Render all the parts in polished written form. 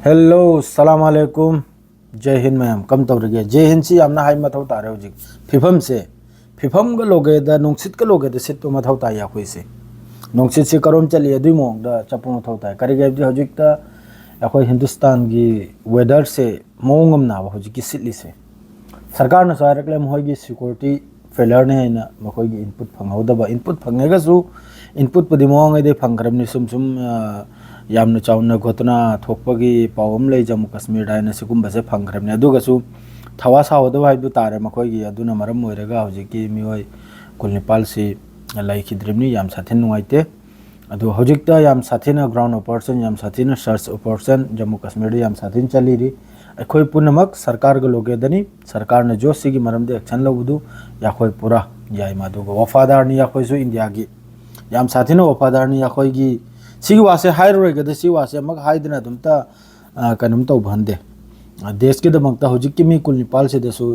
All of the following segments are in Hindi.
हेलो सलाम अलैकुम जय हिंद मैम कम तौरगे जय हिंद से यामना हाई मथौ तारे होजिक फिफम से फिफम ग लोगे द नोंसित ग लोगे द सिट तो मथौ ताय याखोई से नोंसित से करोम चली अदुई मोंग द चपु मथौ ताय करिगे दी होजिक द याखोई हिंदुस्तान की वेदर से मोंगम ना होजिक की सिटली से सरकार न सारकले मोहगी सिक्योरिटी फेलर ने ना मखोई की इनपुट फंगौदबा इनपुट फंगेगसु इनपुट पुदि मोंग दे फंगरमनि सुम यामना चाउना घटना थोकपगी पावम ले जम्मू कश्मीर दायना सिगुंबसे फंगरमने अदुगसु थवा सावदब हाइबु तारे मखोगी अदुना मरम ओइरगा हौजिकी मिओय कुलनिपाल से लाइखिद्रिमनि याम साथिन नुवाइते अदु हौजिकता याम साथिना ग्राउंड ऑपरेशन याम साथिना सर्च ऑपरेशन जम्मू कश्मीर याम साथिन चलीरी अखोई पुनमक सरकार ग लोगेदनी सरकार ने जो सिगी मरम दे एक्शन लबुदु याखोई पूरा याय मादुग वफादारनी याखोई सु इंडिया की याम साथिना वफादारनी याखोई की सिगी वासे हाइरोगद सी वासे मग हाइदना दुमता कनुम तो भंदे देश के दमकता होजिक की मी कुलनिपाल से दसु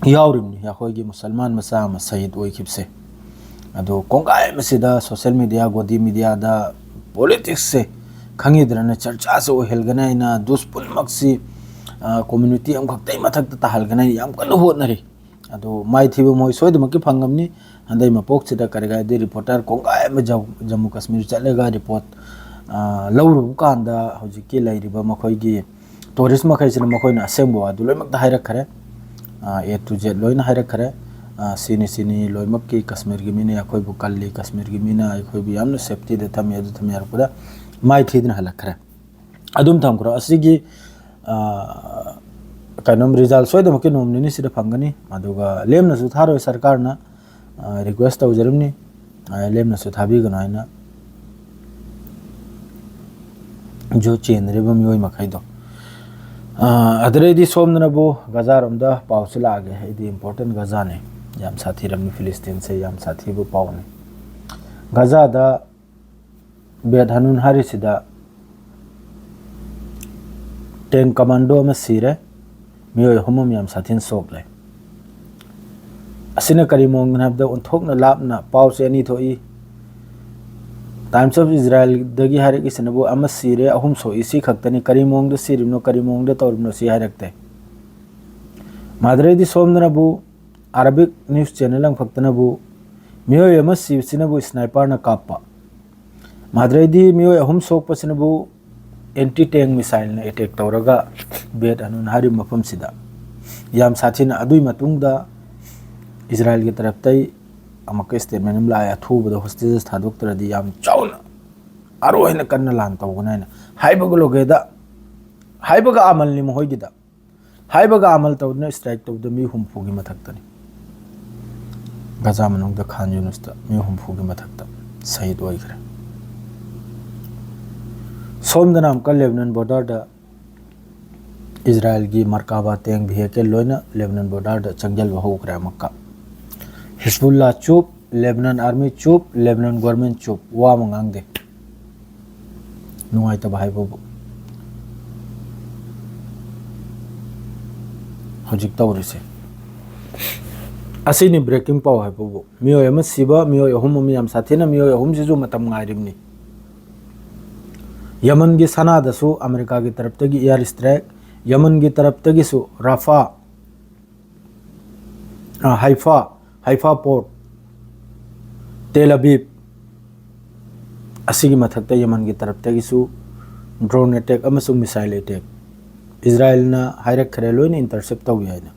यावरिमनि याखोई मुसलमान मसा म शहीद ओइखिबसे अदो कोंगाय मसिदा सोशल मीडिया गोदी मीडिया दा पॉलिटिक्स से खंगिद्रने चर्चा से ओहेलगना इना दुष्पुलमक्सी कम्युनिटी अमखक्तै मथक ताहलगना याम कनु होनरी अदो माइथिबो मोय सोयदमकि फंगमनि हंदै मपोक सिदा करगा दे रिपोर्टर कोंगाय म जम्मू कश्मीर चलेगा रिपोर्ट लौरु कांदा होजिकी लैरिबा मखोयगी टूरिस्ट मखैसिन मखोयना असेंबो अदु लोइमक हाइरक खरे ए टू जेड लोइना हाइरक खरे सिनी लोइमक की कश्मीर की मीने अखोय बुकल्ली कश्मीर की मीना अखोय भी यामना सेफ्टी दे थम यदु थम यारपुदा माइ थीदना हलक खरे अदुम थमखरो असिगी कनम रिजल्ट सोयदमकि नोमनिनि सिदा फंगनी अदुगा लेमनसु थारो सरकारना रिक्वेस्ट तौजरमनि लेमनसु थाबिगनो आइना जो चेनरेबम योय मखैदो अदरेदी सोमनबो गजारमदा पाउसला आगे इदी इंपोर्टेंट गजा ने याम साथी रमनि फिलिस्तीन से याम साथीबो पाउने गजा दा बेदहनुन हारिसिदा टैंक कमांडो में सिरे मियोय हमम याम साथिन सोकले असिना करी मोंग नाबदा उनथोकना लापना पाउसे अनि थोई टाइम्स ऑफ इजराइल दगी हारे की सनबो अम सिरे अहुम सो इसी खक्तनी करी मोंग द सिरिमनो करी मोंग द तौरमनो सि हारकते मादरेदी सोमनबु अरबिक न्यूज़ चैनल अंग फक्तनबु मियोय अम सिनबु स्नाइपर ना कापा मादरेदी मियोय अहुम सोक पसनबु एंटी टैंक मिसाइल ने अटैक तौरगा बेद अनुन हारि मफम सिदा याम साथिना अदुई मतुंगदा इजराइल की तरफ तई अमक स्टेटमेंट हम लाया थूबद होस्टेजेस थादोक्तरदी याम चाउना आरोहन कन्न लान तौगनायना हाइबग लोगेदा हाइबग अमल नि मोहोगिदा हाइबग अमल तौदना स्ट्राइक तौद मी हुमफुगी मथक्तनी गजा मनुंग द खान यूनुसता मी हुमफुगी मथक्ता शहीद ओइखरे सोमदना अमका लेबनान बॉर्डर द इजराइल की मरकाबा टैंक व्हीकल लोइना लेबनान बॉर्डर द चंगल वहुकरा मक्का हिजबुल्लाह चुप लेबनान आर्मी चुप लेबनान गवर्नमेंट चुप वा मंगांगदे नुआई तब हाइबो होजिक तौरिसे असिनी ब्रेकिंग पाव हाइबो मियोय अम सिबा मियोय अहुम याम साथेना मियोय अहुम सिजु मतम गाइरिमनी यमन की सना दसु अमेरिका की तरफ तगी एयर स्ट्राइक यमन की तरफ तगी सु राफा हाइफा पोर्ट तेल अबीब असिगी मथक्ता यमन की तरफ तगी सु ड्रोन अटैक अमसुंग मिसाइल अटैक इजराइल ना हाइरक खरे लोइन इंटरसेप्ट तौगी हाइना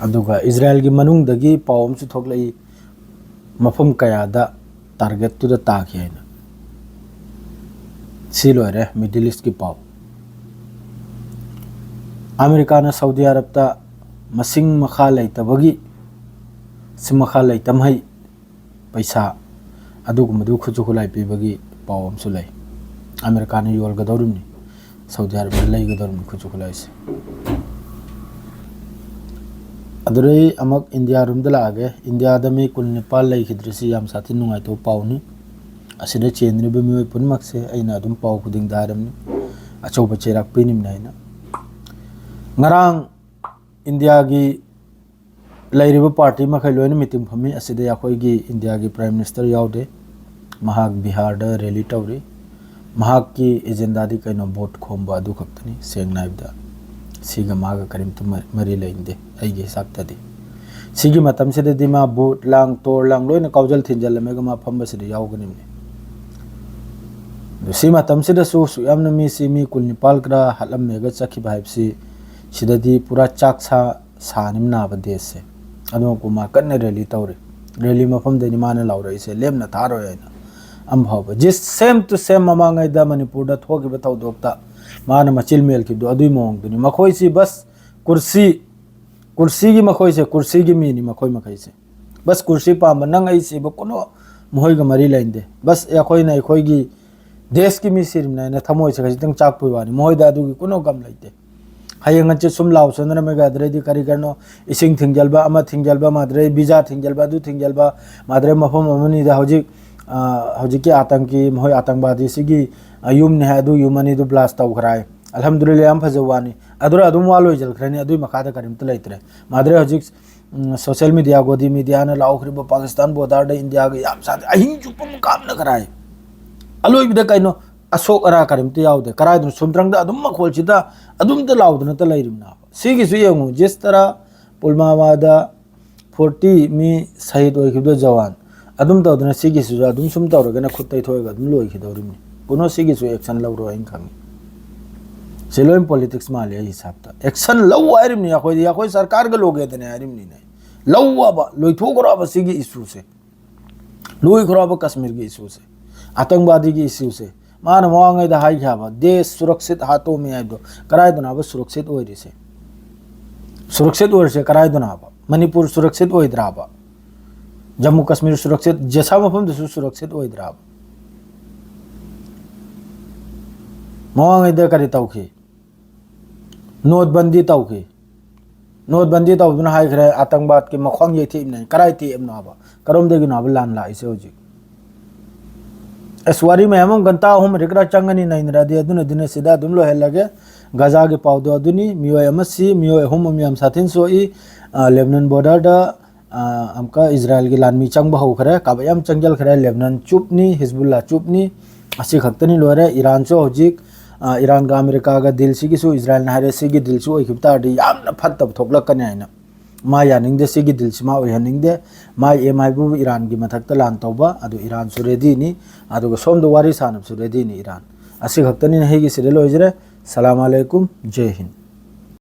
अदुगा इजराइल की मनुंग दगी पावम सु थोकलई मफम कयादा टारगेट तु द ताखि हाइना सिलोरे मिडिल ईस्ट की पाव अमेरिका ना सऊदी अरब ता मसिंग मखा लैतबगी सिमखा लैतमहै पैसा अदुगुमदु खुजु खुलाई पिबगी पाव अमसु लै अमेरिका ने योलगदौरिमनि सऊदी अरब लैगदौरिमनि खुजु खुलाइसे अदुरै अमक इंडिया रुमदला आगे इंडिया दमी कुल नेपाल लैखिद्रसि याम साथि नुंगाइ तो पावनि असिदा चेनरिबा मियोय पुनमक्से अइना अदुम पाव खुदिंग दारमनि अचौबा चेराक पिनिमनि हाइना ngarang India की लैरिबा पार्टी मखै लोइन मीटिंग फमी असिदा याखोई की इंडिया की प्राइम मिनिस्टर याउदे महाग बिहार द रैली तौरी महाकी एजेंडादी कहीं वोट खोब अदु खक्तनी सेंगना इबदा सिगा मागा करीमत मरी लेंदे अइगे हिसाबतदी सिगी मतम से दिमा वोट लांग तोर लांग लोइन काउजल थिंजल मेगा मा फंब से यावगनिमने सी मतम से दसु सुयामन मी सी मी कुल निपाल करा हलम मेगा चखि भाइबसी सिददी पूरा चाकसा सानिम नाब देश से अदो को मा कन्ने रैली तौरे रैली मफम देनि माने लाउरे से लेमना थारो याना अम्भाव जिस सेम टू सेम ममांगै दा मणिपुर दा थोगिब तौदोक्ता माना मचिल मेल किदो अदुई मोंग दुनि मखोई सी बस कुर्सी की मखोई से कुर्सी की मीनी मखोई मखई से बस कुर्सी पाम नंग आई से बकोनो मोहई ग मरी लाइंदे बस याखोई ना याखोई की देश की मी सिरम ना थमोई से खजितंग चाक पुवानी मोहई दा दुगी कोनो गम लाइते हयंग च सुम लाउ सनर में गादरे दी करी करनो इसिंग थिंगजलबा अमा थिंगजलबा मादरे बीजा थिंगजलबा दु थिंगजलबा मादरे मफम अमनी दा हौजिक के आतंकी मोहई आतंकवादी सिगी युम ने है दु युमनी दु ब्लास्ट तौ खराय अल्हम्दुलिल्लाह हम फजवानी अदुरा अदुम वालो जलखरनी अदुई मखादा करिमत लैतरे मादरे हौजिक सोशल मीडिया गोदी मीडिया ने लाउखरिबो पाकिस्तान बॉर्डर दे इंडिया के याम साथ अहिंग चुपम काम न कराय अलोई बिदा कइनो अशोक अरा करिमत यावदे कराय दु सुमत्रंग दा अदुम मखोल चिदा अदुम त लाउदन त लैरिमना सिगी सु यंगु जिस तरह पुलवामा दा 40 मी शहीद होइखिदो जवान अदुम तौदना सिगी सु अदुम सुम तौरगना खुत्तै थोयगा अदुम लोइखिदौरिमनि कुनो सिगी सु एक्शन लौरो आइन खंगी सिलोम पॉलिटिक्स माले हिसाब ता एक्शन लौ आरिमनि याखोई सरकार के लोगे दने आरिमनि नै लौ अब लोइथो गराब सिगी इशू से लोइ गराब कश्मीर के इशू से आतंकवादी की इशू से मान मवांगै दा हाई खाबा देश सुरक्षित हाथों में आइदो कराय दना अब सुरक्षित ओइरि से सुरक्षित ओइरि से कराय दना अब मणिपुर सुरक्षित ओइद्राबा जम्मू कश्मीर सुरक्षित जैसा मफम दसु सुरक्षित ओइद्राब मवांगै दा करि तौखि नोटबंदी तौखि नोटबंदी तौदुना हाइखरे आतंकवाद के मखोंग येथि नै कराय ति एमनाबा करम देगि नाब लान लाइसे होजि एसवारी में हम गंता हम रिकरा चंगनी नैनरा दे अदुन दिन सिदा दुम लो हेलगे गजा के पाउदो अदुनी मियो एमसी मियो हम मियाम साथिन सोई लेबनान बॉर्डर दा हमका इजराइल की लानमी चंग बहु खरे काबयाम चंगल खरे लेबनान चुपनी हिजबुल्ला चुपनी असी खक्तनी लोरे ईरान सो होजिक ईरान का अमेरिका का दिल सिगी सु इजराइल नारे सिगी दिल सु ओइखिबताडी यामना फत्तब थोकलकने आइना मा यानिंगदे सिगी दिल सिमा ओइहनिंगदे मा एमआई बु ईरान की मथक्ता लान तौबा अदु ईरान सु रेडी नि अदु सोम दो वारी सानब सु रेडी नि ईरान असी खक्तनी हेगी सिरे लोइजरे सलाम अलैकुम जय हिंद।